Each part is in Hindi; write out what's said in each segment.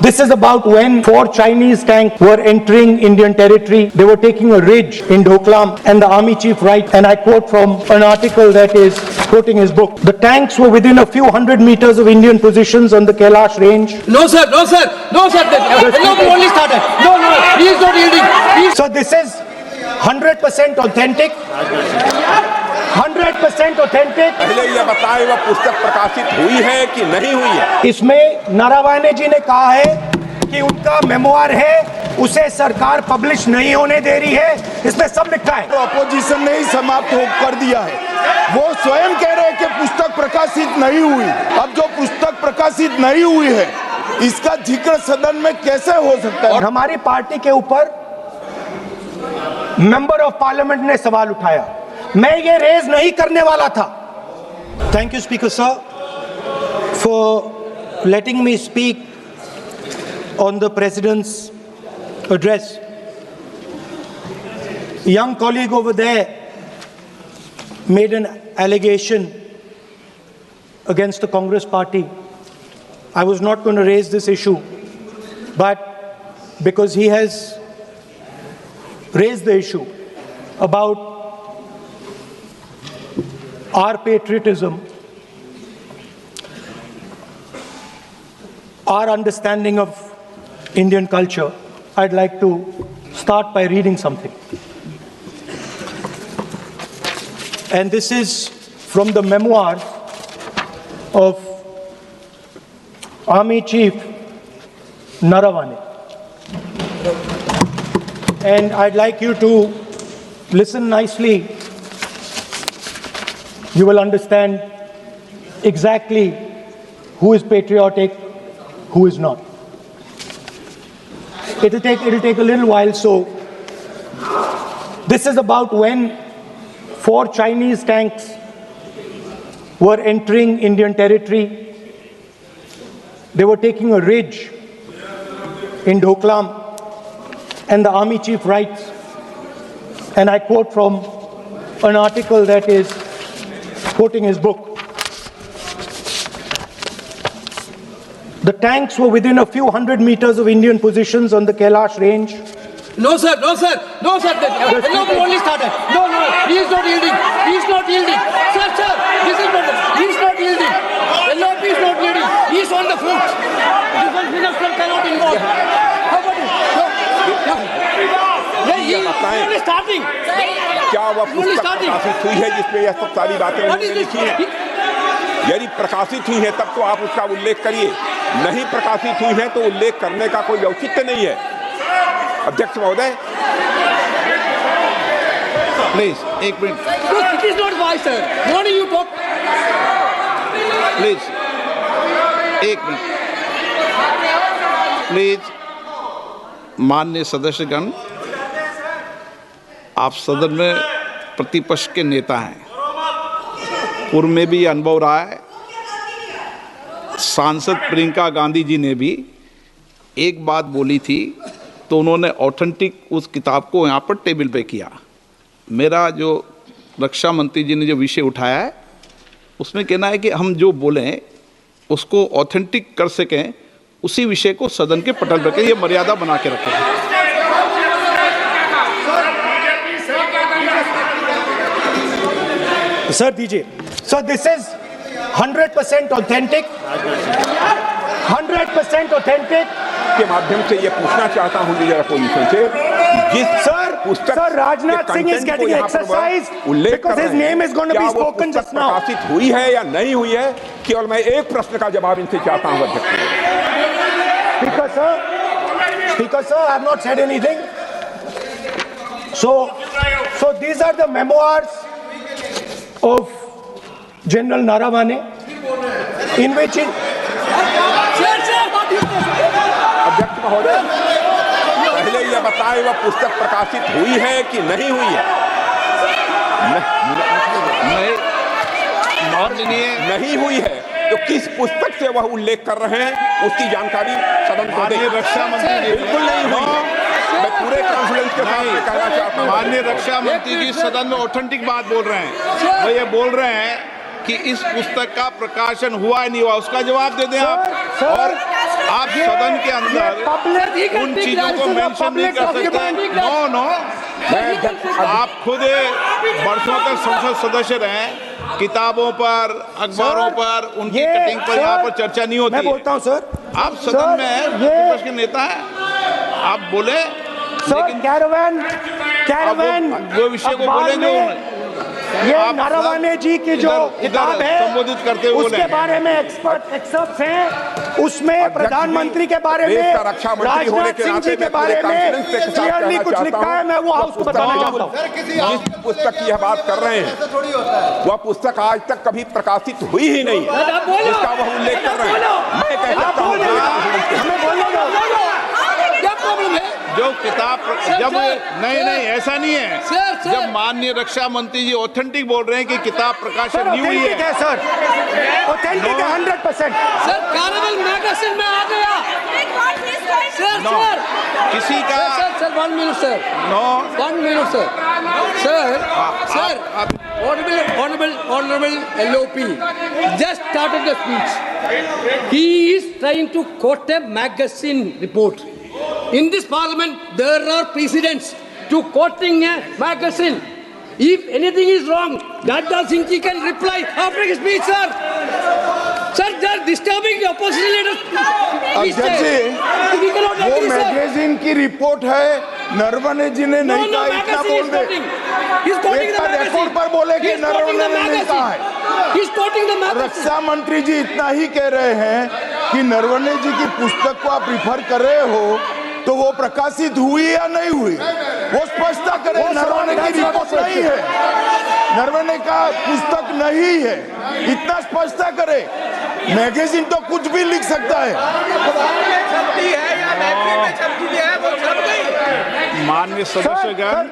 This is about when 4 Chinese tanks were entering Indian territory. They were taking a ridge in Doklam, and the army chief writes, and I quote from an article that is quoting his book, "The tanks were within a few hundred meters of Indian positions on the Kailash range." No, sir. No, sir. No, sir. No, we only started. No, no. He is not yielding. So this is 100% authentic. 100% authentic. पहले ये बताएं वह पुस्तक प्रकाशित हुई है कि नहीं हुई है। इसमें नारावाने जी ने कहा है कि उनका मेमोआर है, उसे सरकार पब्लिश नहीं होने दे रही है। इसमें सब लिखा है। तो अपोजिशन ने ही समाप्त कर दिया है। वो स्वयं कह रहे हैं कि पुस्तक प्रकाशित नहीं हुई। अब जो पुस्तक प्रकाशित नहीं हुई है, इसका जिक्र सदन में कैसे हो सकता है? और हमारी पार्टी के ऊपर मेंबर ऑफ पार्लियामेंट ने सवाल उठाया। मैं ये रेज नहीं करने वाला था। Thank you speaker sir for letting me speak on the president's address. Young colleague over there made an allegation against the Congress party. I was not going to raise this issue, but because he has raised the issue about our patriotism, our understanding of Indian culture, I'd like to start by reading something. And this is from the memoirs of Army Chief Naravane. And I'd like you to listen nicely. You will understand exactly who is patriotic, who is not. It'll take a little while. So this is about when 4 Chinese tanks were entering Indian territory. They were taking a ridge in Doklam, and the army chief writes, and I quote from an article that is quoting his book, "The tanks were within a few hundred meters of Indian positions on the Kailash range." No, sir. No, sir. No, sir. No, we only started. No, no. He is not yielding. He is not yielding. Sir, sir. This is not. He is not yielding. LOP is not yielding. He is on the foot. Defense minister cannot involve. How about it? No. He is only starting. क्या वह पुस्तक प्रकाशित हुई है जिसमें यह सब सारी बातें उन्होंने लिखी हैं? यदि प्रकाशित हुई है तब तो आप उसका उल्लेख करिए। नहीं प्रकाशित हुई है तो उल्लेख करने का कोई औचित्य नहीं है। अध्यक्ष महोदय, प्लीज एक minute. It is not wise, sir. Morning you talk. Please एक मिनट। प्लीज माननीय सदस्यगण, आप सदन में प्रतिपक्ष के नेता हैं। पूर्व में भी अनुभव रहा है। सांसद प्रियंका गांधी जी ने भी एक बात बोली थी तो उन्होंने ऑथेंटिक उस किताब को यहाँ पर टेबल पे किया। मेरा जो रक्षा मंत्री जी ने जो विषय उठाया है उसमें कहना है कि हम जो बोलें उसको ऑथेंटिक कर सकें, उसी विषय को सदन के पटल पर ये मर्यादा बना के रखें। सर दीजिए। So this is 100% authentic. 100% authentic. के माध्यम से ये पूछना चाहता हूँ लीडर अपोजिशन से, जिस पुस्तक Sir, Rajnath Singh is getting exercised because his name is going to be spoken just now. प्रकाशित हुई है या नहीं हुई है, केवल मैं एक प्रश्न का जवाब इनसे चाहता हूँ अध्यक्ष। Speaker sir, I have not said anything. So these are the memoirs of General Naravane, in which अध्यक्ष महोदय, पहले यह बताएं वह पुस्तक प्रकाशित हुई है कि नहीं हुई है? नहीं हुई है तो किस पुस्तक से वह उल्लेख कर रहे हैं उसकी जानकारी सदन को दें। रक्षा मंत्री बिल्कुल नहीं हुई है। मैं पूरे कॉन्फिडेंस के साथ कहना चाहता हूँ, माननीय रक्षा मंत्री जी सदन में ऑथेंटिक बात बोल रहे हैं। वो ये बोल रहे हैं कि इस पुस्तक का प्रकाशन हुआ नहीं हुआ, उसका जवाब दे दें आप। सर आप सदन के अंदर पब्लिक उन चीजों को मेंशन नहीं कर सकते। नो आप खुद वर्षों तक संसद सदस्य रहे, किताबों पर, अखबारों पर, उनकी कटिंग पर यहाँ पर चर्चा नहीं होती। मैं बोलता हूँ सर, आप सदन में विपक्ष के नेता हैं, आप बोले, लेकिन कैरावैन वो विषय को बोले जो ये नारावाने जी की जो किताब है संबोधित करते हुए उसके बारे में एक्सपर्ट्स हैं, उसमें प्रधानमंत्री के बारे में, राजनाथ सिंह जी के बारे में क्लियरली कुछ लिखा है। मैं वो हाउस को बताना चाहता हूँ। जिस पुस्तक की यह बात कर रहे हैं वह पुस्तक आज तक कभी प्रकाशित हुई ही नहीं है जिसका वह उल्लेख कर रहे हैं। मैं कह सकता हूँ क्या प्रॉब्लम है? जो किताब जब नहीं ऐसा नहीं है। सर। जब माननीय रक्षा मंत्री जी ऑथेंटिक बोल रहे हैं कि किताब प्रकाशित नहीं हुई है सर, ऑथेंटिक है 100%। सर कैरावैन मैगजीन में आ गया। सर किसी का sir 1 minute sir, 1 minute sir honorable LOP just started the speech. He is trying to quote a magazine report. In this parliament, there are precedents to quoting a magazine. If anything is wrong, Dada Singh ji can reply after his speech, sir. Sir, they are disturbing the opposition leaders. अध्यक्ष जी, वो मैगजीन की रिपोर्ट है, नरवणे जी ने नहीं कहा, इतना बोल दे। एक रिकॉर्ड पर बोले कि नरवणे ने नहीं कहा है। रक्षा मंत्री जी इतना ही कह रहे हैं कि नरवणे जी की पुस्तक को आप रिफर कर रहे हो तो वो प्रकाशित हुई या नहीं हुई, वो स्पष्टता करे। नरवणे की रिपोर्ट नहीं है, नरवणे का पुस्तक नहीं है, इतना स्पष्टता करे। मैगजीन तो कुछ भी लिख सकता है। माननीय सदस्यगण,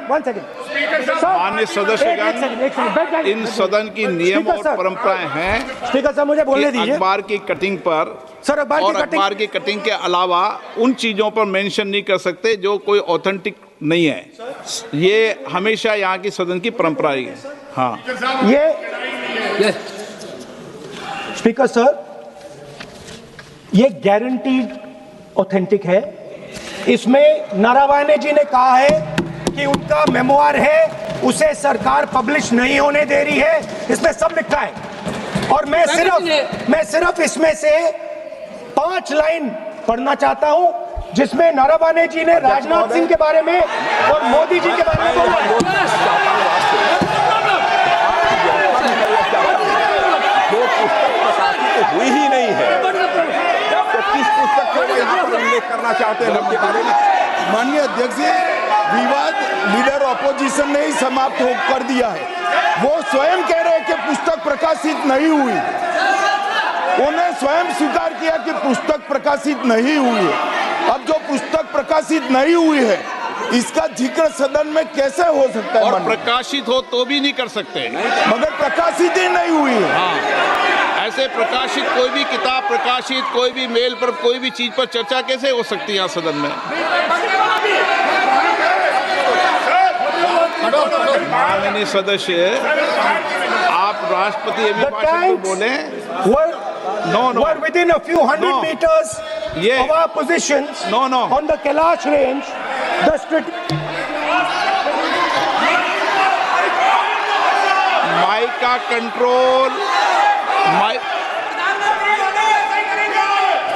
माननीय सदस्यगण, इन सदन की नियम और परंपराएं हैं। स्पीकर साहब मुझे बोलने दीजिए। अखबार की कटिंग पर सर, अखबार की कटिंग के अलावा उन चीजों पर मेंशन नहीं कर सकते जो कोई ऑथेंटिक नहीं है। ये हमेशा यहाँ की सदन की परंपरा है। हाँ, ये स्पीकर सर, ये गारंटीड ऑथेंटिक है। इसमें नारावाने जी ने कहा है कि उनका मेमोआर है, उसे सरकार पब्लिश नहीं होने दे रही है, इसमें सब लिखा है। और मैं सिर्फ इसमें से 5 लाइन पढ़ना चाहता हूं जिसमें नारावाने जी ने राजनाथ सिंह के बारे में और मोदी जी के बारे में बोला है। जो पुस्तक प्रकाशित हुई ही नहीं है तो किस पुस्तक को यहाँ पर उल्लेख करना चाहते हैं उनके बारे में? माननीय अध्यक्ष जी, विवाद लीडर ऑपोजिशन ने ही समाप्त कर दिया है। वो स्वयं कह रहे हैं कि पुस्तक प्रकाशित नहीं हुई, उन्हें स्वयं स्वीकार किया कि पुस्तक प्रकाशित नहीं हुई है। अब जो पुस्तक प्रकाशित नहीं हुई है इसका जिक्र सदन में कैसे हो सकता है? और प्रकाशित हो तो भी नहीं कर सकते, मगर प्रकाशित ही नहीं हुई है। हाँ, ऐसे प्रकाशित कोई भी किताब प्रकाशित, कोई भी मेल पर, कोई भी चीज पर चर्चा कैसे हो सकती है यहाँ सदन में? माननीय सदस्य, आप राष्ट्रपति अभिभाषण को बोले। Were within a few hundred meters of our positions on the Kailash range. Mike का कंट्रोल,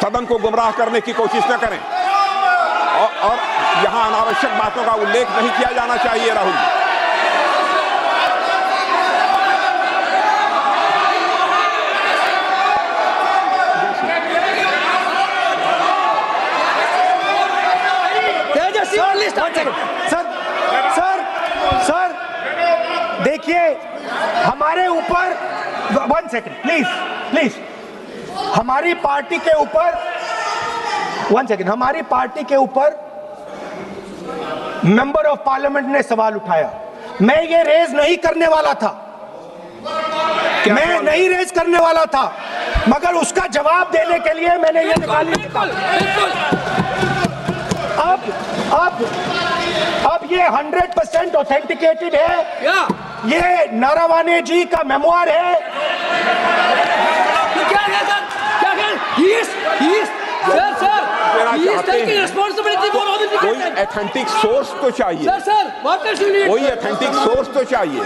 सदन को गुमराह करने की कोशिश न करें और यहाँ अनावश्यक बातों का उल्लेख नहीं किया जाना चाहिए। राहुल, सर देखिए, हमारे ऊपर 1 सेकंड प्लीज, हमारी पार्टी के ऊपर 1 सेकंड, हमारी पार्टी के ऊपर मेंबर ऑफ पार्लियामेंट ने सवाल उठाया। मैं ये रेज नहीं करने वाला था, मैं नहीं रेज करने वाला था, मगर उसका जवाब देने के लिए मैंने ये निकाली। अब ये 100% ऑथेंटिकेटेड है। ये नारावाने जी का मेमोआर है। देना he is चाहते taking हैं, responsibility for all the कोई defendants. ऑथेंटिक सोर्स तो चाहिए, Sir, what else you need? कोई ऑथेंटिक सोर्स तो चाहिए।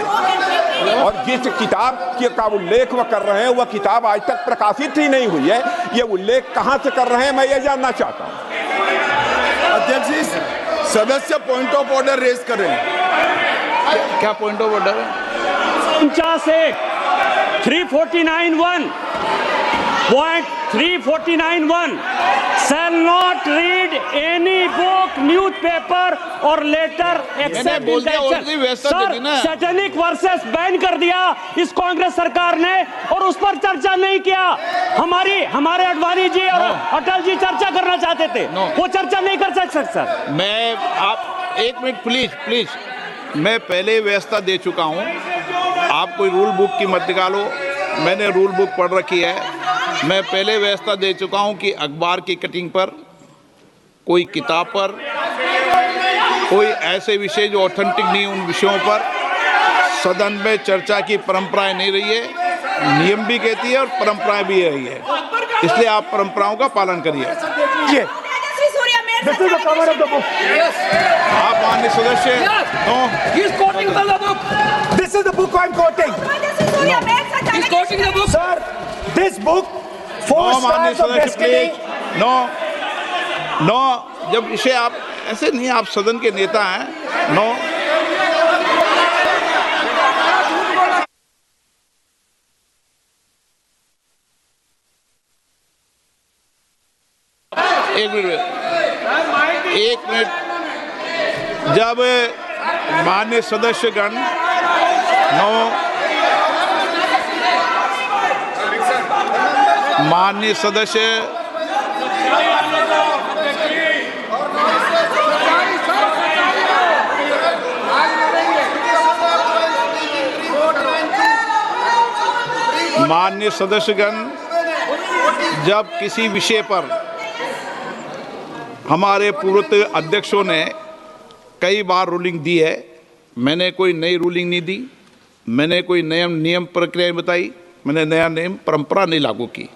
और जिस किताब का उल्लेख वह कर रहे हैं वह किताब आज तक प्रकाशित ही नहीं हुई है। ये उल्लेख कहां से कर रहे हैं मैं ये जानना चाहता हूं। अध्यक्ष जी, सदस्य पॉइंट ऑफ ऑर्डर रेज करें। क्या पॉइंट ऑफ ऑर्डर है? 349(1) point 349(1) shall not read any book, newspaper or letter except बोल in दिया, lecture. already व्यवस्था दे दी ना। सैटेनिक वर्सेस बैन कर दिया इस कांग्रेस सरकार ने और उस पर चर्चा नहीं किया। हमारे अडवाणी जी और अटल जी चर्चा करना चाहते थे, वो चर्चा नहीं कर सकते सर। मैं आप एक मिनट प्लीज, मैं पहले व्यवस्था दे चुका हूं। आप कोई रूल बुक की मत निकालो, मैंने रूल बुक पढ़ रखी है। मैं पहले व्यवस्था दे चुका हूं कि अखबार की कटिंग पर, कोई किताब पर, कोई ऐसे विषय जो ऑथेंटिक नहीं, उन विषयों पर सदन में चर्चा की परंपराएं नहीं रही है। नियम भी कहती है और परंपराएं भी रही है, इसलिए आप परंपराओं का पालन करिए। This is the cover of the book. आप माननीय सदस्य, no, He is quoting from the book. This is the book I'm quoting. He is quoting the book. Sir, this book, Four no माननीय Stars of सदस्य Destiny. प्लीज, नो, जब इसे आप ऐसे नहीं, आप सदन के नेता हैं, नो। एक मिनट, जब माननीय सदस्यगण, नो, माननीय सदस्य, माननीय सदस्यगण, जब किसी विषय पर हमारे पूर्व अध्यक्षों ने कई बार रूलिंग दी है, मैंने कोई नई रूलिंग नहीं दी, मैंने कोई नियम प्रक्रिया बताई, मैंने नया नियम परंपरा नहीं लागू की।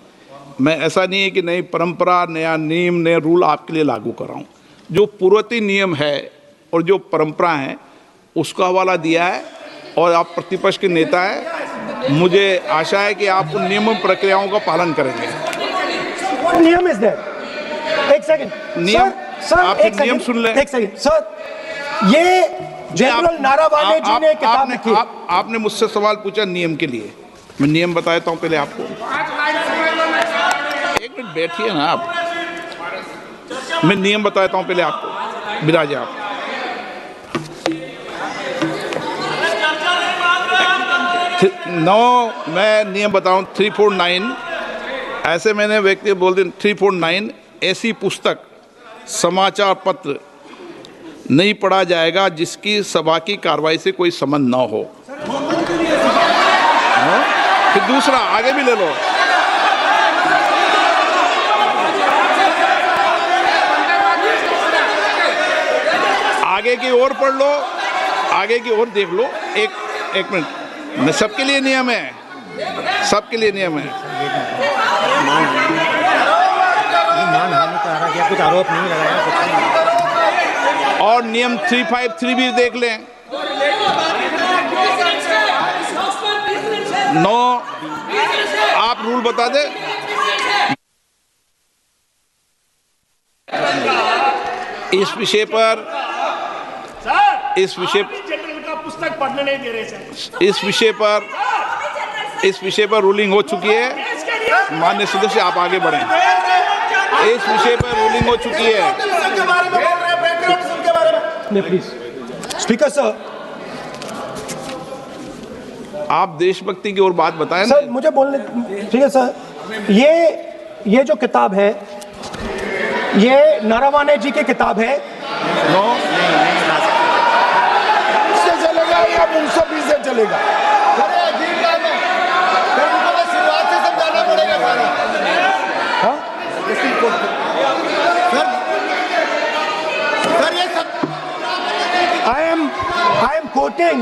मैं ऐसा नहीं है कि नई परंपरा, नया नियम, नया रूल आपके लिए लागू कर रहा हूँ। जो पूर्ववर्ती नियम है और जो परंपरा है उसका हवाला दिया है, और आप प्रतिपक्ष के नेता हैं, मुझे आशा है कि आप उन नियम प्रक्रियाओं का पालन करेंगे। नियम इज देयर। एक सेकंड नियम, सर, आप एक नियम सेकंड, सुन लें। एक सेकंड सर, ये जनरल नारावाने जी ने किताब लिखी। आपने मुझसे सवाल पूछा नियम के लिए, मैं नियम बताता हूं पहले आपको। एक मिनट बैठिए ना आप, मैं नियम बताता हूं पहले आपको। बिराजे आप। मैं नियम बताऊं 349, ऐसे मैंने व्यक्ति बोल दी 349, ऐसी पुस्तक, समाचार पत्र नहीं पढ़ा जाएगा जिसकी सभा की कार्रवाई से कोई संबंध ना हो। फिर दूसरा आगे भी ले लो, आगे की ओर पढ़ लो, आगे की ओर देख लो। एक मिनट, मैं सबके लिए नियम है, सबके लिए नियम है। कुछ आरोप नहीं लगाया। और नियम 353 भी देख लें। नो, आप रूल बता दे। इस विषय पर, इस विषय पुस्तक पढ़ने नहीं दे रहे सर। इस विषय पर रूलिंग हो चुकी है। माननीय सदस्य, आप आगे बढ़ें। इस विषय पर रूलिंग हो चुकी है। प्लीज स्पीकर सर, आप देशभक्ति की ओर बात बताएं ना। सर मुझे बोलने, ठीक है सर। ये जो किताब है, ये नारावाने जी की किताब है। नो, इससे चलेगा या मुंसफी से चलेगा? शुरुआत से समझाना पड़ेगा सारा। सर ये सब I am quoting.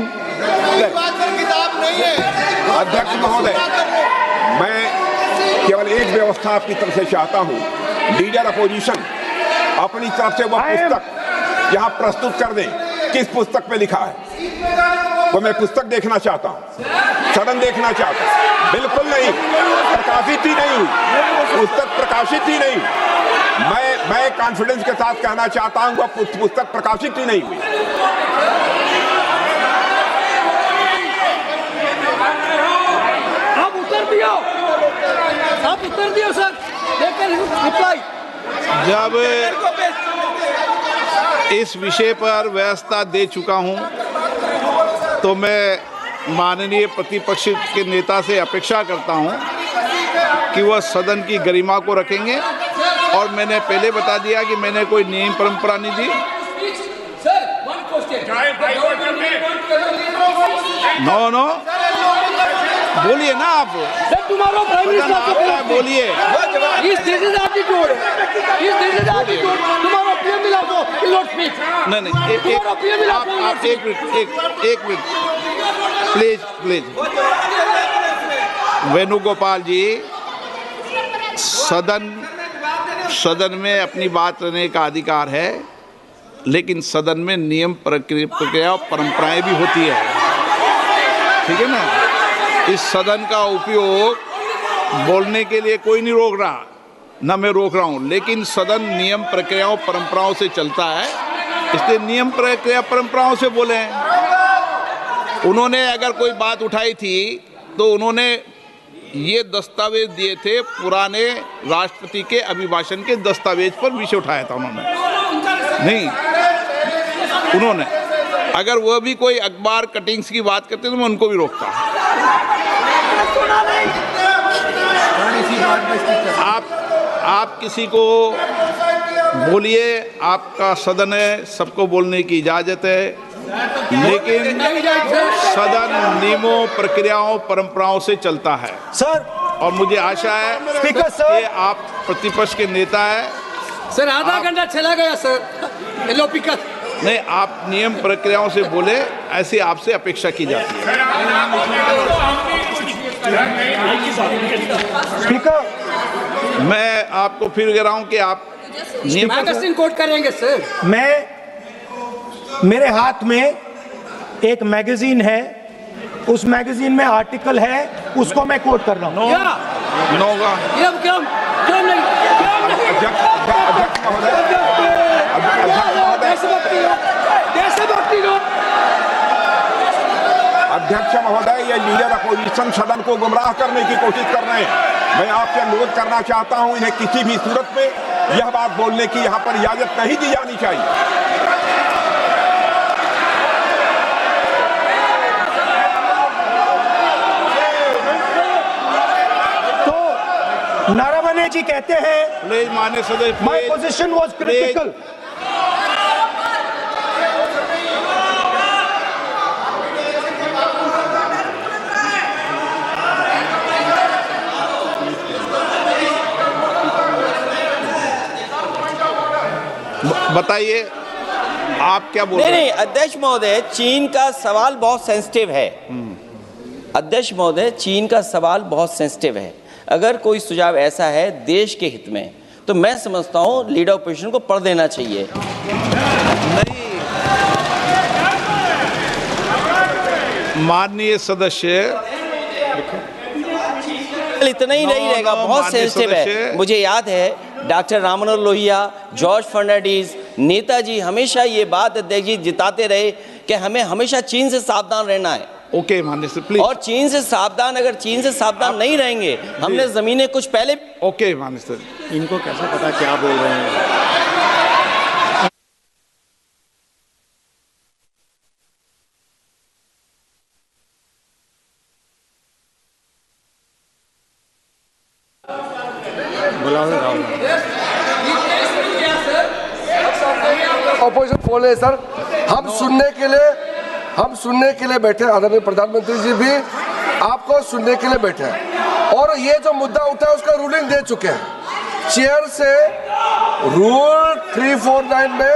किताब नहीं है। अध्यक्ष महोदय, मैं केवल एक व्यवस्था आपकी तरफ से चाहता हूं लीडर अपोजिशन अपनी तरफ से वह पुस्तक यहाँ प्रस्तुत कर दें। किस पुस्तक पे लिखा है वो मैं पुस्तक देखना चाहता हूँ, सदन देखना चाहता हूँ। बिल्कुल नहीं, प्रकाशित ही नहीं हुई पुस्तक, प्रकाशित ही नहीं। मैं कॉन्फिडेंस के साथ कहना चाहता हूँ वह पुस्तक प्रकाशित ही नहीं हुई। आप उत्तर दियो सर, रिप्लाई। जब इस विषय पर व्यवस्था दे चुका हूं तो मैं माननीय प्रतिपक्ष के नेता से अपेक्षा करता हूं कि वह सदन की गरिमा को रखेंगे, और मैंने पहले बता दिया कि मैंने कोई नियम परंपरा नहीं दी। नो बोलिए ना आप, तुम्हारा प्राइम मिनिस्टर बोलिए। तुम्हारा पीएम मिला तो नहीं एक मिनट प्लीज। वेणुगोपाल जी, सदन में अपनी बात करने का अधिकार है, लेकिन सदन में नियम प्रक्रिया और परंपराएं भी होती है, ठीक है ना। इस सदन का उपयोग बोलने के लिए कोई नहीं रोक रहा, ना मैं रोक रहा हूं, लेकिन सदन नियम प्रक्रियाओं परंपराओं से चलता है, इसलिए नियम प्रक्रिया परंपराओं से बोले। उन्होंने अगर कोई बात उठाई थी तो उन्होंने ये दस्तावेज दिए थे, पुराने राष्ट्रपति के अभिभाषण के दस्तावेज पर विषय उठाया था उन्होंने अगर वह भी कोई अखबार कटिंग्स की बात करते तो मैं उनको भी रोकता। आप किसी को बोलिए, आपका सदन है, सबको बोलने की इजाजत है, लेकिन सदन नियमों प्रक्रियाओं परंपराओं से चलता है सर। और मुझे आशा है स्पीकर सर कि आप प्रतिपक्ष के नेता है सर। आधा घंटा चला गया सर, नहीं, आप नियम प्रक्रियाओं से बोले, ऐसी आपसे अपेक्षा की जाती है। स्पीकर, मैं आपको फिर कह रहा हूं कि आप मैगजीन कोट करेंगे सर। मेरे हाथ में एक मैगजीन है, उस मैगजीन में आर्टिकल है, उसको मैं कोट कर रहा हूं। अध्यक्ष महोदय, ये लीडर अपोजिशन सदन को गुमराह करने की कोशिश कर रहे हैं। मैं आपसे अनुरोध करना चाहता हूं, इन्हें किसी भी सूरत में यह बात बोलने की यहां पर इजाजत नहीं दी जानी चाहिए। तो नारावने जी कहते हैं, प्लीज माननीय सदस्य, माय पोजीशन वाज क्रिटिकल। बताइए आप क्या बोल रहे हैं? नहीं, अध्यक्ष महोदय, चीन का सवाल बहुत सेंसिटिव है। अध्यक्ष महोदय, चीन का सवाल बहुत सेंसिटिव है। अगर कोई सुझाव ऐसा है देश के हित में, तो मैं समझता हूं लीडर ऑपोजिशन को पढ़ देना चाहिए। नहीं, माननीय सदस्य, इतना ही नहीं रहेगा, बहुत सेंसिटिव है। मुझे याद है डॉक्टर राम मनोहर लोहिया, जॉर्ज फर्नांडिस, नेताजी हमेशा ये बात अध्यक्ष जी जिताते रहे कि हमें हमेशा चीन से सावधान रहना है। ओके माननीय सर, प्लीज। और चीन से सावधान, अगर चीन से सावधान नहीं रहेंगे, हमने जमीनें कुछ पहले। ओके माननीय सर। इनको कैसे पता क्या बोल रहे हैं? ऑपोजिशन बोल रहे सर, हम सुनने के लिए बैठे, आदरणीय प्रधानमंत्री जी भी आपको सुनने के लिए बैठे हैं, और ये जो मुद्दा उठा है उसका रूलिंग दे चुके हैं। चेयर से रूल 349 में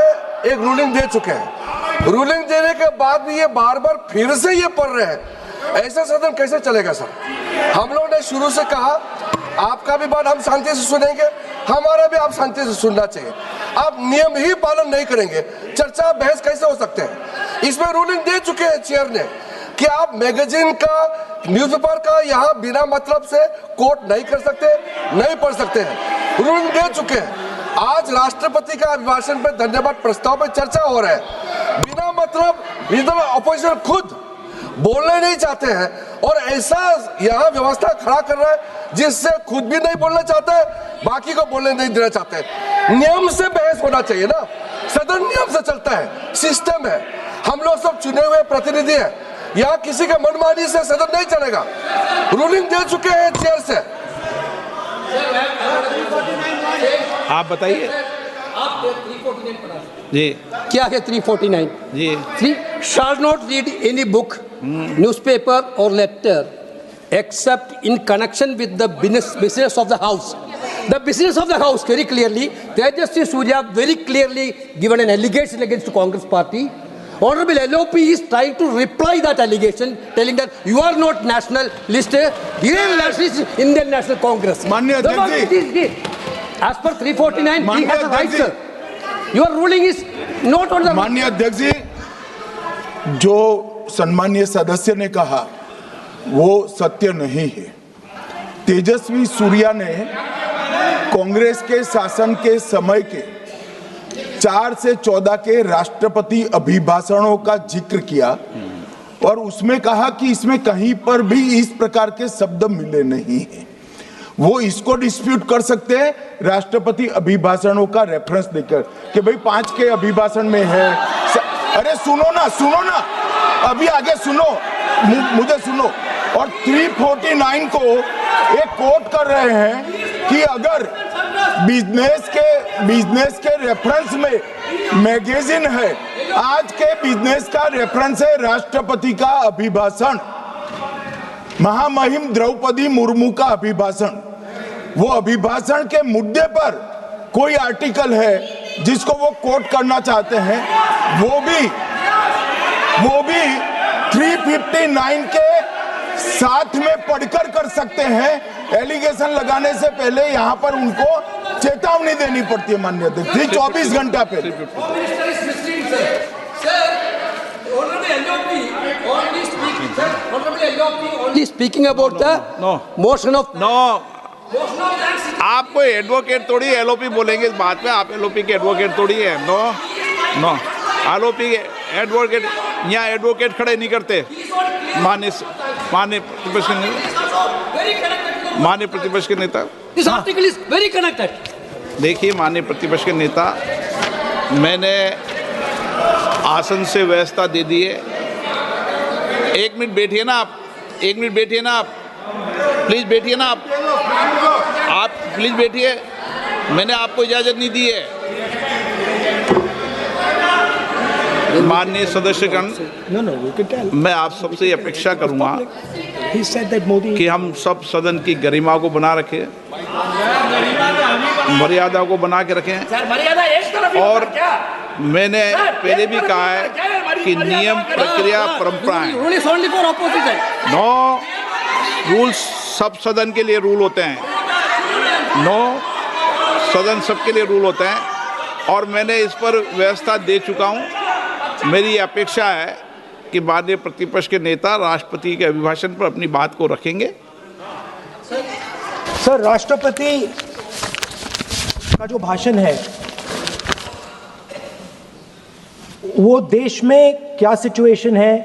एक रूलिंग दे चुके हैं। रूलिंग देने के बाद भी ये बार बार फिर से ये पढ़ रहे हैं। ऐसा सदन कैसे चलेगा सर? हम लोगों ने शुरू से कहा आपका भी बात हम शांति से सुनेंगे, हमारा भी आप शांति से सुनना चाहिए। आप नियम ही पालन नहीं करेंगे, चर्चा बहस कैसे हो सकते हैं? इसमें रूलिंग दे चुके हैं चेयर ने कि आप मैगजीन का, न्यूज़पेपर का यहाँ बिना मतलब से कोट नहीं कर सकते, नहीं पढ़ सकते हैं। रूलिंग दे चुके हैं। आज राष्ट्रपति का अभिभाषण पे धन्यवाद प्रस्ताव पे चर्चा हो रहा है, बिना मतलब रीजनल अपोजिशन खुद बोलना नहीं चाहते हैं और ऐसा यहाँ व्यवस्था खड़ा कर रहा है जिससे खुद भी नहीं बोलना चाहता है, बाकी को बोलने नहीं देना चाहते हैं। नियम से बहस होना चाहिए ना, सदन नियम से चलता है, सिस्टम है, हम लोग सब चुने हुए प्रतिनिधि हैं, यहाँ किसी के मनमानी से सदन नहीं चलेगा। रूलिंग दे चुके हैं चेयर से। आप बताइए जी, क्या है 349? जी 3 shall not read any book, newspaper or letter except in connection with the business of the house. The business of the house, very clearly, Tejasvi Surya very clearly given an allegation against the Congress party. Honorable LOP is trying to reply that allegation, telling that you are not national list, Indian National, Indian National Congress. माननीय अध्यक्ष जी, As per 349, he माननीय has a right, अध्यक्ष sir. Your ruling is not on the... माननीय अध्यक्ष जी, जो सम्मानीय सदस्य ने कहा वो सत्य नहीं है। तेजस्वी सूर्या ने कांग्रेस के शासन के समय के 4 से 14 के राष्ट्रपति अभिभाषणों का जिक्र किया और उसमें कहा कि इसमें कहीं पर भी इस प्रकार के शब्द मिले नहीं हैं। वो इसको डिस्प्यूट कर सकते हैं राष्ट्रपति अभिभाषणों का रेफरेंस देकर कि भाई 5 के अभिभाषण में है। अरे सुनो ना, अभी आगे सुनो, मुझे सुनो। और 349 को एक कोट कर रहे हैं कि अगर बिजनेस के रेफरेंस में मैगजीन है, आज के बिजनेस का रेफरेंस है राष्ट्रपति का अभिभाषण, महामहिम द्रौपदी मुर्मू का अभिभाषण। वो अभिभाषण के मुद्दे पर कोई आर्टिकल है जिसको वो कोट करना चाहते हैं, वो भी 359 के साथ में पढ़कर कर सकते हैं। एलिगेशन लगाने से पहले यहाँ पर उनको चेतावनी देनी पड़ती है माननीय अध्यक्ष, 24 घंटा पहले। Only speaking about the motion of... आप कोई एडवोकेट थोड़ी एलओपी बोलेंगे इस बात में, आप एलओपी के एडवोकेट थोड़ी है। नो एलओपी के एडवोकेट, यहाँ एडवोकेट खड़े नहीं करते। माननीय प्रतिपक्ष के नेता, This article is very connected. देखिए माननीय प्रतिपक्ष के नेता, मैंने आसन से व्यवस्था दे दी है। 1 मिनट बैठिए ना आप, 1 मिनट बैठिए ना आप, प्लीज बैठिए ना आप प्लीज बैठिए। मैंने आपको इजाजत नहीं दी है। माननीय सदस्यगण, मैं आप सबसे अपेक्षा करूंगा कि हम सब सदन की गरिमा को बना रखें, मर्यादा को बना के रखें। और मैंने पहले भी कहा है कि नियम, प्रक्रिया, परंपराएं, नो रूल्स सब सदन के लिए रूल होते हैं, सदन सबके लिए रूल होते हैं। और मैंने इस पर व्यवस्था दे चुका हूं। मेरी अपेक्षा है कि माननीय प्रतिपक्ष के नेता राष्ट्रपति के अभिभाषण पर अपनी बात को रखेंगे। सर, राष्ट्रपति का जो भाषण है वो देश में क्या सिचुएशन है,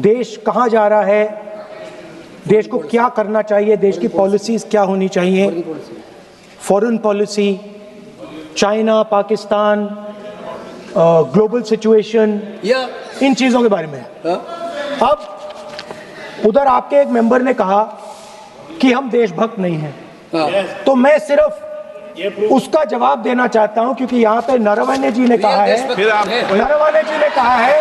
देश कहां जा रहा है, देश को क्या करना चाहिए, देश की पॉलिसीज क्या होनी चाहिए, foreign policy, China, Pakistan, global situation, इन चीजों के बारे में। अब उधर आपके एक मेंबर ने कहा कि हम देशभक्त नहीं हैं, तो मैं सिर्फ उसका जवाब देना चाहता हूं क्योंकि यहाँ पे नरवणे जी ने कहा है, नरवणे जी ने कहा है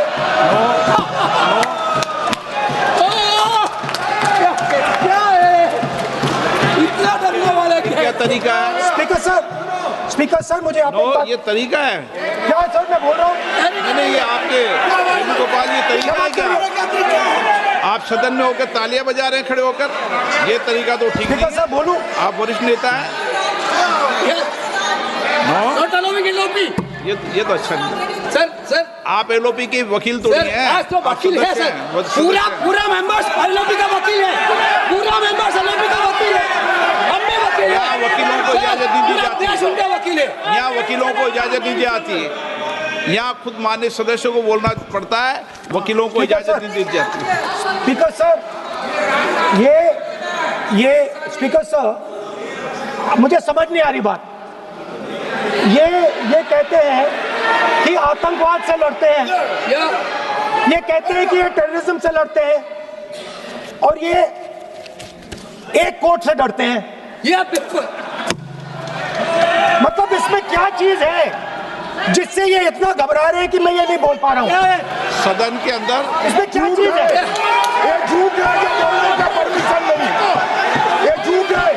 क्या तरीका है? स्पीकर सर मुझे ये तरीका है क्या सर, मैं बोल रहा हूँ नहीं, ये आपके वेणुगोपाल जी तरीका है क्या? आप सदन में होकर तालियां बजा रहे हैं खड़े होकर, ये तरीका तो ठीक नहीं है। सर बोलूं, आप वरिष्ठ नेता हैं। एलओपी। ये तो अच्छा नहीं। सर आप एलओपी के वकील तो नहीं है, आज तो वकील है सर, पूरा मेंबर्स एलओपी का वकील है, पूरा मेंबर्स एलओपी का वकील है, हम भी वकील हैं। यहाँ वकीलों को इजाजत नहीं दी जाती देश उनके वकील है, यहाँ वकीलों को इजाजत नहीं दी जाती है, यहाँ खुद माननीय सदस्यों को बोलना पड़ता है, वकीलों को इजाजत नहीं दी जाती है। स्पीकर सर, ये स्पीकर सर, मुझे समझ नहीं आ रही बात। ये कहते हैं कि आतंकवाद से लड़ते हैं, ये कहते हैं कि ये टेररिज्म से लड़ते हैं, और ये एक कोर्ट से डरते हैं। ये बिल्कुल, मतलब इसमें क्या चीज है जिससे ये इतना घबरा रहे हैं कि मैं ये नहीं बोल पा रहा हूँ? सदन के अंदर इसमें क्या चीज है? ये झूठ है, जो बोलने का परमिशन नहीं, ये झूठ है।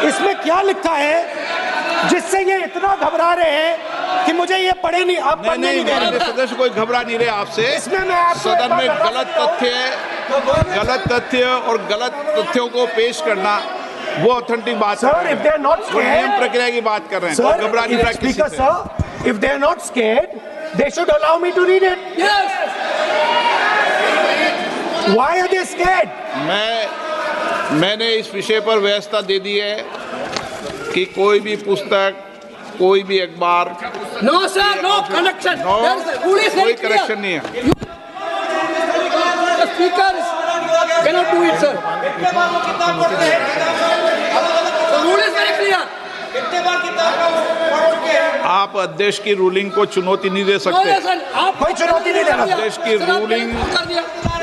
इसमें क्या लिखा है जिससे ये इतना घबरा रहे हैं कि मुझे ये पढ़े नहीं, आप पढ़ने नहीं दे रहे? सदस्य कोई घबरा नहीं रहे आपसे। इसमें मैं आपको सदन में गलत तथ्य और गलत तथ्यों को पेश करना वो ऑथेंटिक बात है। Sir, if they are not वो नियम scared, प्रक्रिया की बात कर रहे हैं, sir, घबरा नहीं रहा किसी Speaker से। sir, if they are not scared, they should allow me to read it. yes. Why are they scared? मैंने इस विषय पर व्यवस्था दे दी है कि कोई भी पुस्तक, कोई भी अखबार, No sir, no connection. No, There is- rule is very कोई clear. कनेक्शन नहीं है। The speaker cannot do it, sir. The rule is very clear. आप अध्यक्ष की रूलिंग को चुनौती नहीं दे No, सकते। yes, sir. आप कोई चुनौती नहीं देगा। देश की सर, आपने ruling- कर दिया।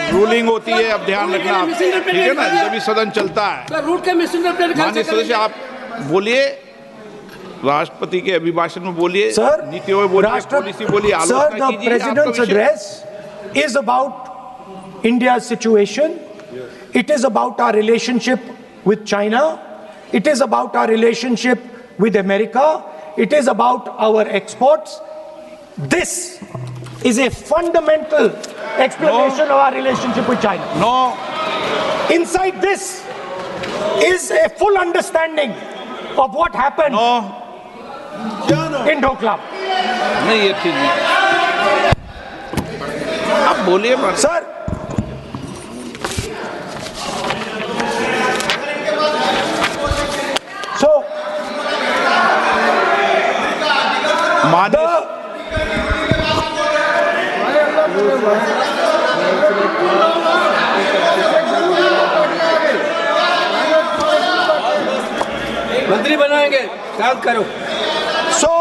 रूलिंग होती है, अब ध्यान रखना आप, ठीक है ना, जब भी सदन चलता है। सर, रूल के मिसइंटरप्रेट माननीय सदस्य आप बोलिए, राष्ट्रपति के अभिभाषण में बोलिए, Sir, नीतियों में बोलिए, पॉलिसी बोलिए, Sir, आलोचना the कीजिए। President's आपका विषय- address is about India's situation. It is about our relationship with China. It is about our relationship with America. It is about our exports. This is a fundamental explanation of our relationship with China. No, Inside this is a full understanding of what happened no, in Doklam. नहीं, ये ठीक नहीं। आप बोलिए मत। Sir, so माननीय मंत्री बनाएंगे, शांत करो। So,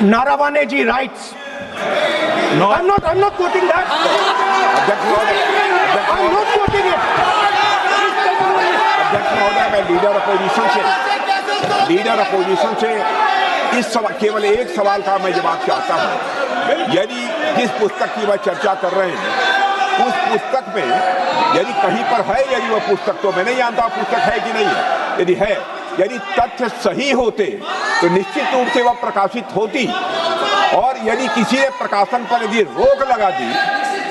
Naravane ji writes. No. I'm not quoting that. अध्यक्ष महोदय, I'm not quoting it. अध्यक्ष महोदय, मैं लीडर अपोजिशन से इस केवल एक सवाल का मैं जवाब चाहता हूं। यदि जिस पुस्तक की वह चर्चा कर रहे हैं, उस पुस्तक में यदि कहीं पर है, यदि वह पुस्तक, तो मैं नहीं जानता पुस्तक है कि नहीं है, यदि है, यदि तथ्य सही होते तो निश्चित रूप से वह प्रकाशित होती, और यदि किसी ने प्रकाशन पर यदि रोक लगा दी,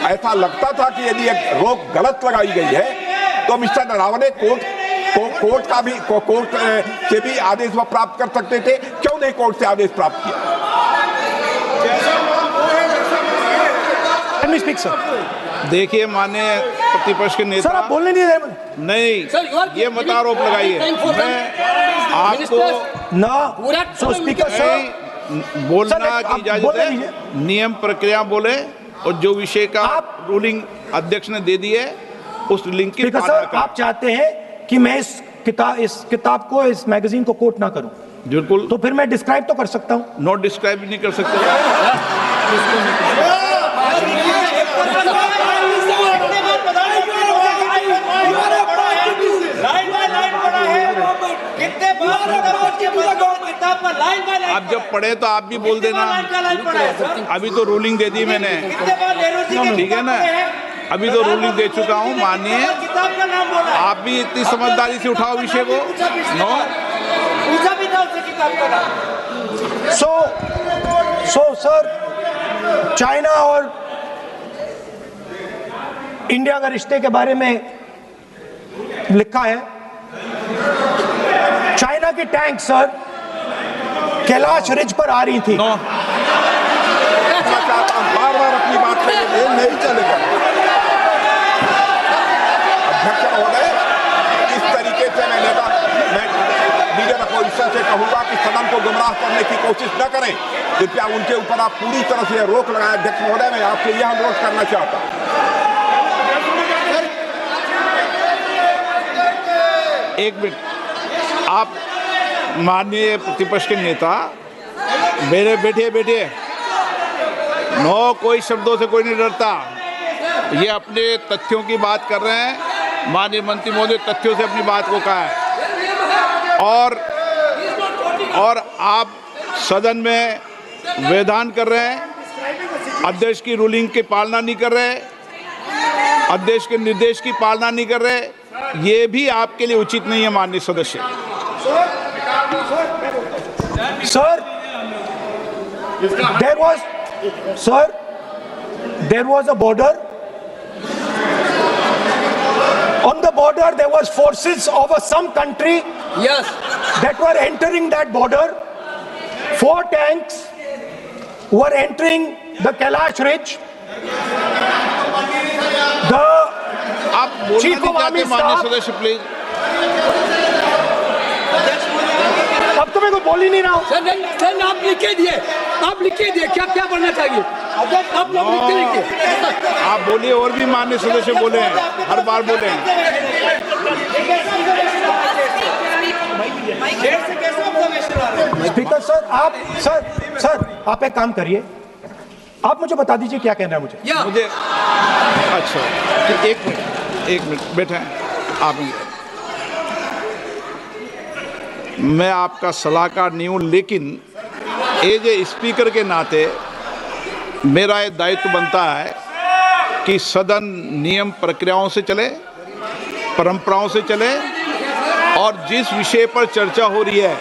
ऐसा लगता था कि यदि एक रोक गलत लगाई गई है, तो मिस्टर नरावने कोर्ट से भी आदेश वह प्राप्त कर सकते थे। क्यों नहीं कोर्ट से आदेश प्राप्त किया? Let me speak, sir. देखिए, माननीय प्रतिपक्ष के Sir, नेता, आप बोलने नहीं दे रहे। नहीं, Sir, you are ये मत आरोप लगाइए। मैं आपको No. So, Speaker, sir. नहीं, बोलना Sir, की आप इजाजत बोले है, नहीं नियम प्रक्रिया बोले, और जो विषय का आप- रूलिंग अध्यक्ष ने दे दी है, उस लिंक की स्पीकर पालना सर, करें। आप चाहते हैं कि मैं इस किताब को, इस मैगजीन को कोट ना करूं, बिल्कुल, तो फिर मैं डिस्क्राइब तो कर सकता हूं। नोट डिस्क्राइब नहीं कर सकते। आप जब पढ़े तो आप भी बोल देना। अभी तो रूलिंग दे दी मैंने, ठीक है ना, अभी तो रूलिंग दे चुका हूँ। मानिए, आप भी इतनी समझदारी से उठाओ विषय को। नो, सो सर, चाइना और इंडिया के रिश्ते के बारे में लिखा है चाइना की टैंक सर कैलाश रिज पर आ रही थी। बार बार अपनी बात पे नहीं चलेगा। अध्यक्ष महोदय, इस तरीके से मैं लीडर अपोजिशन से कहूंगा कि सदन को गुमराह करने की कोशिश न करें। कृपया उनके ऊपर आप पूरी तरह से रोक लगाएं। अध्यक्ष महोदय, मैं आपसे यह अनुरोध करना चाहता हूं। एक मिनट, आप माननीय प्रतिपक्ष के नेता मेरे बैठिए। नो, कोई शब्दों से कोई नहीं डरता। ये अपने तथ्यों की बात कर रहे हैं। माननीय मंत्री महोदय तथ्यों से अपनी बात को कहा है और आप सदन में वेदान कर रहे हैं, अध्यक्ष की रूलिंग की पालना नहीं कर रहे, अध्यक्ष के निर्देश की पालना नहीं कर रहे। ये भी आपके लिए उचित नहीं है माननीय सदस्य। Sir, there was a border. On the border, there was forces of some country Yes. that were entering that border. 4 tanks were entering the Kailash Ridge. The आप बोलना Chief नहीं of Army चाहते माननीय Staff- सदस्य, प्लीज। अब तो मैं कोई बोल ही नहीं रहा हूं। सर आप लिख के दिए, क्या बनना चाहिए? आप लोग लिखिए। आप बोलिए, और भी माननीय सदस्य बोले हैं, हर बार बोले हैं। स्पीकर सर, आप एक काम करिए, आप मुझे बता दीजिए क्या कहना है मुझे। मुझे अच्छा, एक मिनट बैठे हैं आप। मैं आपका सलाहकार नहीं हूँ, लेकिन एज ए स्पीकर के नाते मेरा ये दायित्व बनता है कि सदन नियम प्रक्रियाओं से चले, परंपराओं से चले और जिस विषय पर चर्चा हो रही है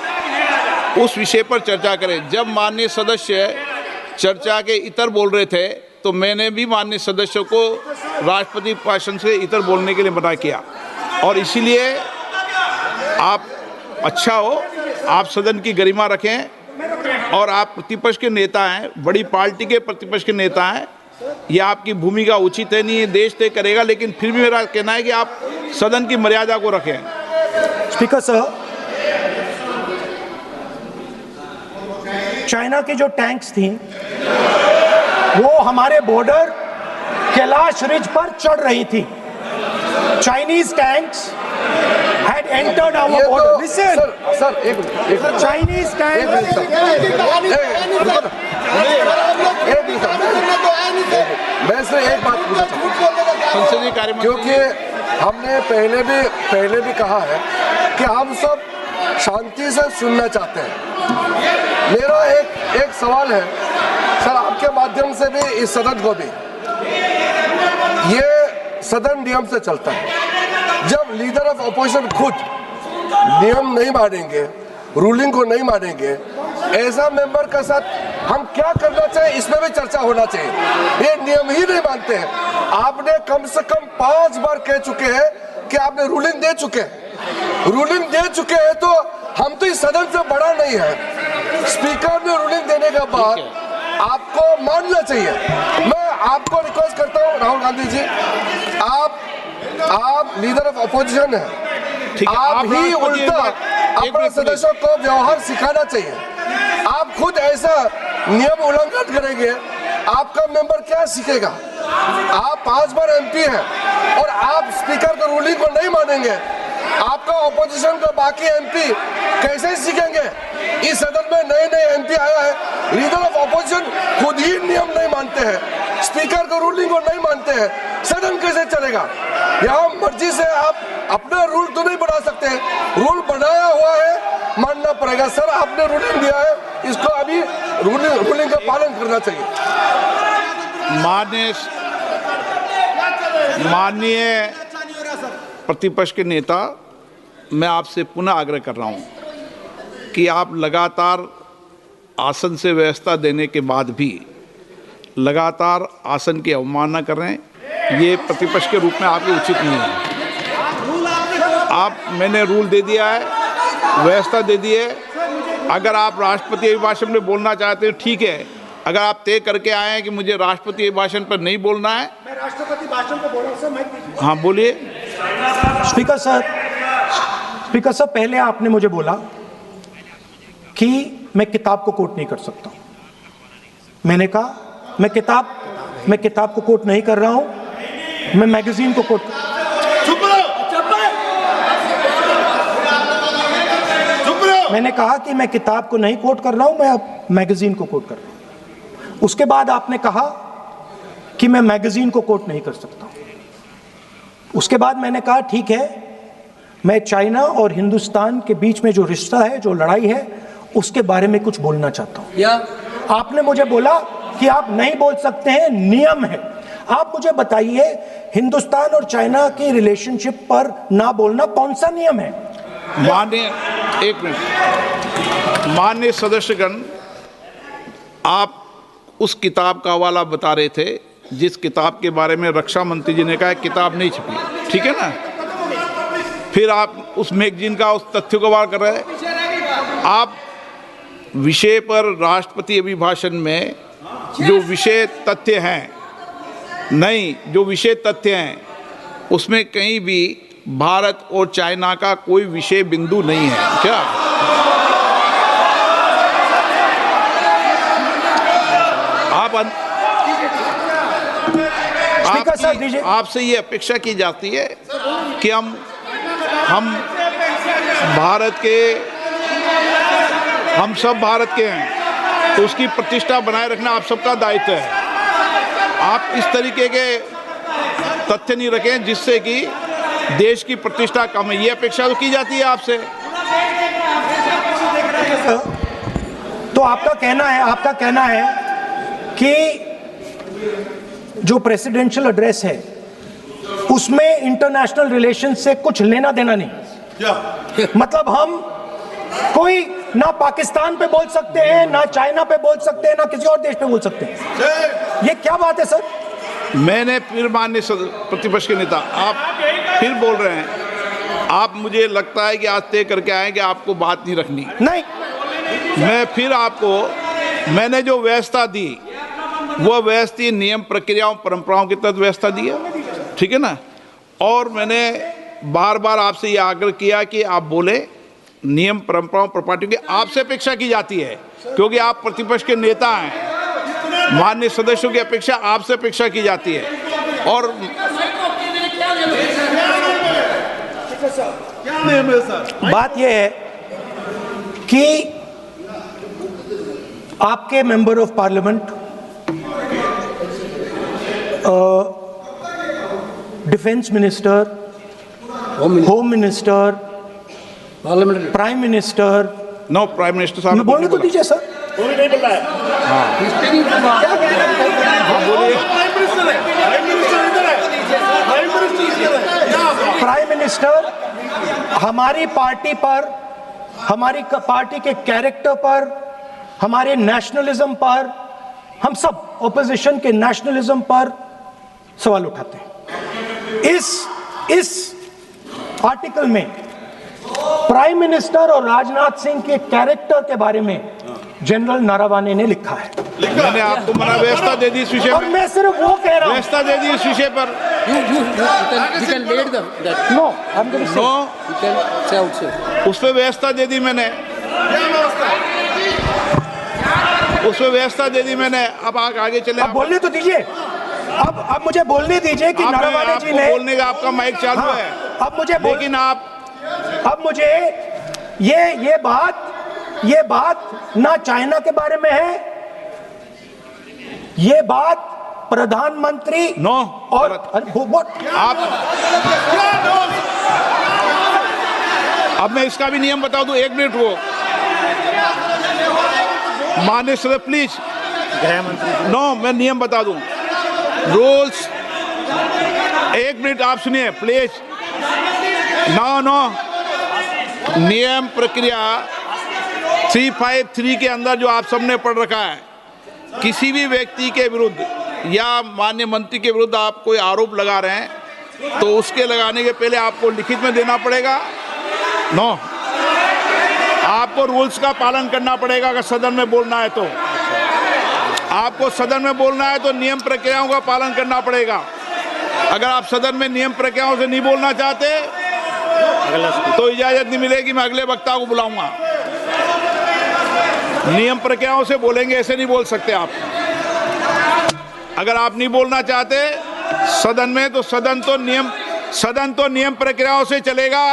उस विषय पर चर्चा करें। जब माननीय सदस्य चर्चा के इतर बोल रहे थे तो मैंने भी माननीय सदस्यों को राष्ट्रपति भाषण से इतर बोलने के लिए मना किया, और इसीलिए आप अच्छा हो, आप सदन की गरिमा रखें, और आप प्रतिपक्ष के नेता हैं, बड़ी पार्टी के प्रतिपक्ष के नेता हैं, ये आपकी भूमिका उचित है नहीं, ये देश तय करेगा, लेकिन फिर भी मेरा कहना है कि आप सदन की मर्यादा को रखें। स्पीकर सर, चाइना की जो टैंक्स थी वो हमारे बॉर्डर कैलाश रिज पर चढ़ रही थी। Chinese tanks had entered our border. Listen, sir एक Chinese tanks. मैं से एक बात पूछना चाहूँगा, संसदीय कार्य मंत्री, क्योंकि हमने पहले भी कहा है कि हम सब शांति से सुनना चाहते हैं। मेरा एक सवाल है सर, आपके माध्यम से भी इस सदन को भी, ये सदन नियम से चलता है। जब लीडर ऑफ अपोजिशन खुद नियम नहीं मानेंगे, रूलिंग को नहीं मानेंगे, ऐसा मेंबर के साथ हम क्या करना चाहिए, इसमें भी चर्चा होना चाहिए। ये नियम ही नहीं मानते हैं। आपने कम से कम 5 बार कह चुके हैं कि आपने रूलिंग दे चुके हैं, तो हम तो इस सदन से बड़ा नहीं है। स्पीकर ने रूलिंग देने के बाद आपको मानना चाहिए। मैं आपको रिक्वेस्ट करता हूँ राहुल गांधी जी, आप लीडर ऑफ अपोजिशन है, आप ही उल्टा अपने सदस्यों को व्यवहार सिखाना चाहिए। आप खुद ऐसा नियम उल्लंघन करेंगे, आपका मेंबर क्या सीखेगा? आप 5 बार एमपी हैं और आप स्पीकर के रूलिंग को नहीं मानेंगे, आपका ऑपोजिशन का बाकी एमपी कैसे सीखेंगे? इस सदन में नए एमपी आया है, लीडर ऑफ ऑपोजिशन खुद ही नियम नहीं मानते हैं, स्पीकर का रूलिंग को नहीं मानते हैं, सदन कैसे चलेगा? यहाँ मर्जी से आप अपना रूल तो नहीं बना सकते, रूल बनाया हुआ है, मानना पड़ेगा। सर, आपने रूलिंग दिया है, इसको अभी रूलिंग का पालन करना चाहिए। माननीय प्रतिपक्ष के नेता, मैं आपसे पुनः आग्रह कर रहा हूं कि आप लगातार आसन से व्यवस्था देने के बाद भी लगातार आसन की अवमानना कर रहे हैं। ये प्रतिपक्ष के रूप में आपके उचित नहीं है। मैंने रूल दे दिया है, व्यवस्था दे दी है। अगर आप राष्ट्रपति अभिभाषण में बोलना चाहते हैं ठीक है, अगर आप तय करके आए हैं कि मुझे राष्ट्रपति अभिभाषण पर नहीं बोलना है। मैं राष्ट्रपति भाषण पे बोल रहा हूं सर, मैं हाँ बोलिए। स्पीकर सर, पहले आपने मुझे बोला कि मैं किताब को कोट नहीं कर सकता। मैंने कहा मैं किताब को कोट नहीं कर रहा हूं, मैं मैगजीन को कोट। मैंने कहा कि मैं किताब को नहीं कोट कर रहा हूं, मैं अब मैगजीन को कोट कर रहा हूं। उसके बाद आपने कहा कि मैं मैगजीन को कोट नहीं कर सकता। उसके बाद मैंने कहा ठीक है, मैं चाइना और हिंदुस्तान के बीच में जो रिश्ता है, जो लड़ाई है, उसके बारे में कुछ बोलना चाहता हूं। आपने मुझे बोला कि आप नहीं बोल सकते हैं, नियम है। आप मुझे बताइए, हिंदुस्तान और चाइना की रिलेशनशिप पर ना बोलना कौन सा नियम है? माननीय सदस्यगण, आप उस किताब का हवाला बता रहे थे जिस किताब के बारे में रक्षा मंत्री जी ने कहा किताब नहीं छपी, ठीक है ना। फिर आप उस मैगजीन का उस तथ्य को वार कर रहे हैं। आप विषय पर राष्ट्रपति अभिभाषण में जो विषय तथ्य हैं, नहीं, जो विषय तथ्य हैं उसमें कहीं भी भारत और चाइना का कोई विषय बिंदु नहीं है क्या? आपसे ये अपेक्षा की जाती है कि हम सब भारत के हैं, तो उसकी प्रतिष्ठा बनाए रखना आप सबका दायित्व है। आप इस तरीके के तथ्य नहीं रखें जिससे कि देश की प्रतिष्ठा कम है, ये अपेक्षा तो की जाती है आपसे। तो आपका कहना है कि जो प्रेसिडेंशियल एड्रेस है उसमें इंटरनेशनल रिलेशन से कुछ लेना देना नहीं। मतलब हम कोई ना पाकिस्तान पे बोल सकते हैं, ना चाइना पे बोल सकते हैं, ना किसी और देश पे बोल सकते हैं। ये क्या बात है सर? मैंने फिर माननीय प्रतिपक्ष के नेता, आप फिर बोल रहे हैं। आप, मुझे लगता है कि आज तय करके आए कि आपको बात नहीं रखनी। नहीं, मैं फिर आपको, मैंने जो व्यवस्था दी वो व्यवस्था नियम, प्रक्रियाओं, परंपराओं के तहत व्यवस्था दी है, ठीक है ना। और मैंने बार बार आपसे ये आग्रह किया कि आप बोले, नियम, परंपराओं, प्रॉपर्टी की आपसे अपेक्षा की जाती है क्योंकि आप प्रतिपक्ष के नेता हैं। माननीय सदस्यों की अपेक्षा आपसे अपेक्षा की जाती है। और बात यह है कि आपके member of parliament, defence minister, home minister, prime minister, no, prime minister साहब बोलने तो दीजिए सर। नहीं बोल रहा है। प्राइम मिनिस्टर हमारी पार्टी पर, हमारी पार्टी के कैरेक्टर पर, हमारे नेशनलिज्म पर, हम सब ऑपोजिशन के नेशनलिज्म पर सवाल उठाते हैं। इस आर्टिकल में प्राइम मिनिस्टर और राजनाथ सिंह के कैरेक्टर के बारे में जनरल नारावाने ने लिखा है। मैंने आपको मना व्यवस्था दे दी इस विषय और पर। मैं सिर्फ वो कह रहा हूं, व्यवस्था दे दी इस विषय पर। उस पर व्यवस्था दे दी मैंने, उस पर व्यवस्था दे दी मैंने। अब आगे चले, अब बोलने तो दीजिए। अब मुझे बोलने दीजिए कि नारावाने जी ने, बोलने का आपका माइक चालू है। अब मुझे, लेकिन अब मुझे ये बात ना चाइना के बारे में है, ये बात प्रधानमंत्री नो और आप, अब मैं इसका भी नियम बता दूं, 1 मिनट वो माननीय सर प्लीज, नो, मैं नियम बता दूं, रूल्स, 1 मिनट आप सुनिए प्लीज। नो, नियम प्रक्रिया 353 के अंदर जो आप सबने पढ़ रखा है, किसी भी व्यक्ति के विरुद्ध या माननीय मंत्री के विरुद्ध आप कोई आरोप लगा रहे हैं तो उसके लगाने के पहले आपको लिखित में देना पड़ेगा। नो, आपको रूल्स का पालन करना पड़ेगा। अगर सदन में बोलना है तो आपको सदन में बोलना है तो नियम प्रक्रियाओं का पालन करना पड़ेगा। अगर आप सदन में नियम प्रक्रियाओं से नहीं बोलना चाहते तो इजाजत नहीं मिलेगी, मैं अगले वक्ता को बुलाऊंगा। नियम प्रक्रियाओं से बोलेंगे, ऐसे नहीं बोल सकते आप। अगर आप नहीं बोलना चाहते सदन में तो सदन तो नियम प्रक्रियाओं से चलेगा,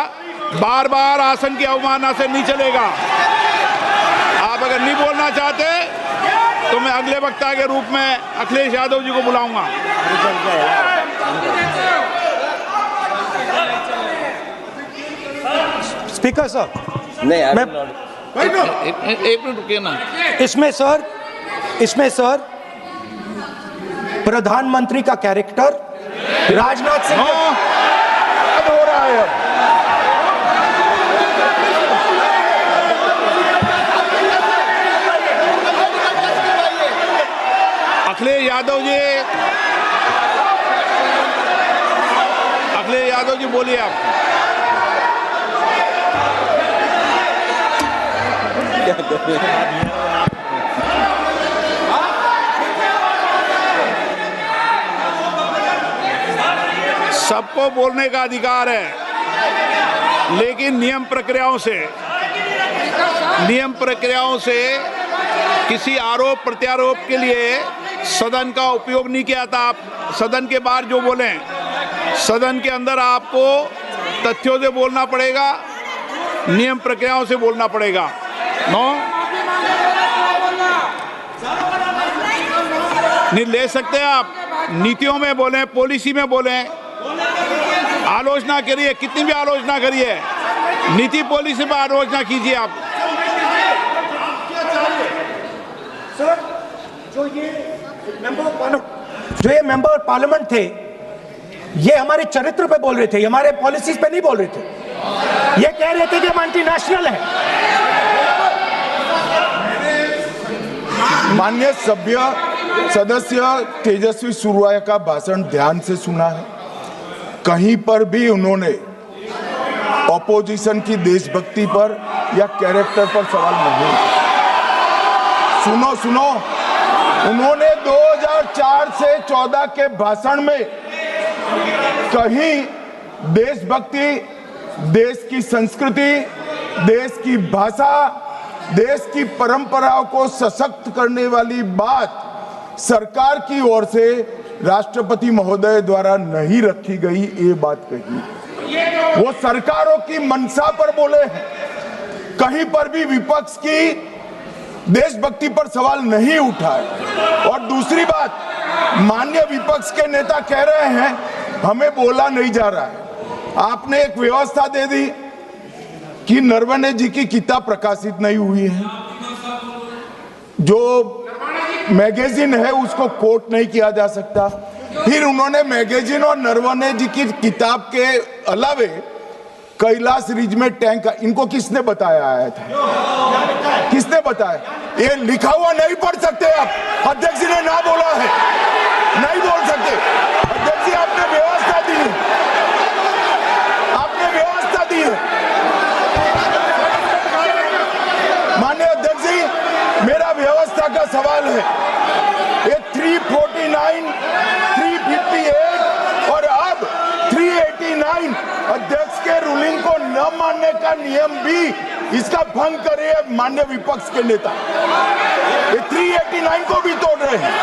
बार बार आसन की अवमानना से नहीं चलेगा। आप अगर नहीं बोलना चाहते तो मैं अगले वक्ता के रूप में अखिलेश यादव जी को बुलाऊंगा। स्पीकर सर, नहीं मैं एक मिनट रुकिए ना। इसमें सर प्रधानमंत्री का कैरेक्टर राजनाथ सिंह हो रहा है। अखिलेश यादव जी बोलिए आप। सबको बोलने का अधिकार है, लेकिन नियम प्रक्रियाओं से किसी आरोप प्रत्यारोप के लिए सदन का उपयोग नहीं किया था। आप सदन के बाहर जो बोलें, सदन के अंदर आपको तथ्यों से बोलना पड़ेगा, नियम प्रक्रियाओं से बोलना पड़ेगा। नहीं ले सकते आप। नीतियों में बोलें, पॉलिसी में बोलें, आलोचना करिए, कितनी भी आलोचना करिए, नीति पॉलिसी पर आलोचना कीजिए आप। सर, जो ये मेंबर पार्लियामेंट थे, ये हमारे चरित्र पे बोल रहे थे, हमारे पॉलिसीज पे नहीं बोल रहे थे। ये कह रहे थे कि हम एंटी नेशनल है। माननीय सदस्य तेजस्वी सूर्या का भाषण ध्यान से सुना है। कहीं पर भी उन्होंने ऑपोजिशन की देशभक्ति पर या कैरेक्टर पर सवाल नहीं। सुनो, उन्होंने 2004 से 14 के भाषण में कहीं देशभक्ति, देश की संस्कृति, देश की भाषा, देश की परंपराओं को सशक्त करने वाली बात सरकार की ओर से राष्ट्रपति महोदय द्वारा नहीं रखी गई, ये बात कही। वो सरकारों की मंशा पर बोले हैं। कहीं पर भी विपक्ष की देशभक्ति पर सवाल नहीं उठाए। और दूसरी बात, माननीय विपक्ष के नेता कह रहे हैं हमें बोला नहीं जा रहा है। आपने एक व्यवस्था दे दी कि नरवणे जी की किताब प्रकाशित नहीं हुई है, जो मैगजीन है उसको कोट नहीं किया जा सकता। फिर उन्होंने मैगजीन और नरवणे जी की किताब के अलावे कैलाश रिज में टैंक, इनको किसने बताया आया था? किसने बताया? ये लिखा हुआ नहीं पढ़ सकते आप। अध्यक्ष जी ने ना बोला है, नहीं बोल सकते। अध्यक्ष जी आपने व्यवस्था दी है, आपने व्यवस्था दी है। माननीय अध्यक्ष जी, मेरा व्यवस्था का सवाल है। ये 349, 358 और अब 389 अध्यक्ष के रूलिंग को न मानने का नियम भी इसका भंग करे माननीय विपक्ष के नेता। ये 389 को भी तोड़ रहे हैं।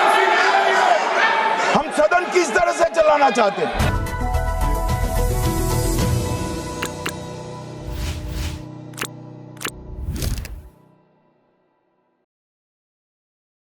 हम सदन किस तरह से चलाना चाहते हैं?